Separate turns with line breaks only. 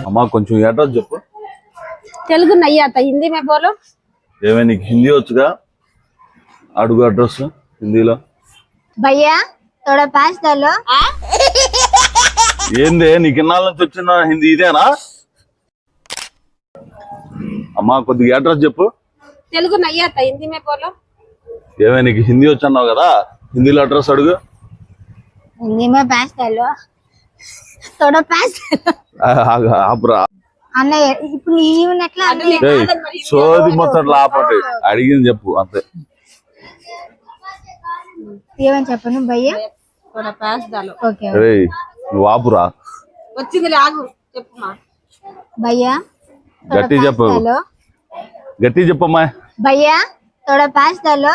అమ్మా కొంచెం అడ్రస్ చెప్పు.
తెలుగు नहीं आता हिंदी में बोलो.
ఏమే నీకు హిందీ వచ్చుగా? అడుగు అడ్రస్ హిందీలో.
भैया थोड़ा पास डालो.
ఏందే నీకు ఇన్నాళ్ళ నుంచి వచ్చిన హిందీ ఇదేనా? అమ్మా కొద్దిగా అడ్రస్ చెప్పు.
తెలుగు नहीं आता हिंदी में बोलो.
ఏమే నీకు హిందీ వచ్చి అన్నావు కదా, హిందీలో అడ్రస్ అడుగు.
हिंदी में पास डालो. थोड़ा पास डालो.
ఆపురా.
అన్నయ్య ఇప్పుడు ఈవెన్ ఎట్లా
సోది మొత్తం లాపండి, అడిగింది చెప్పు అంతే.
ఏమని చెప్పను భయ్యా?
थोड़ा पास डालो.
ఓకే
రేయ్ నువ్వు ఆపురా.
వచ్చింది ఆగు చెప్పుమా.
భయ్యా
గట్టి చెప్పు, గట్టి చెప్పమ్మా.
భయ్యా थोड़ा पास डालो.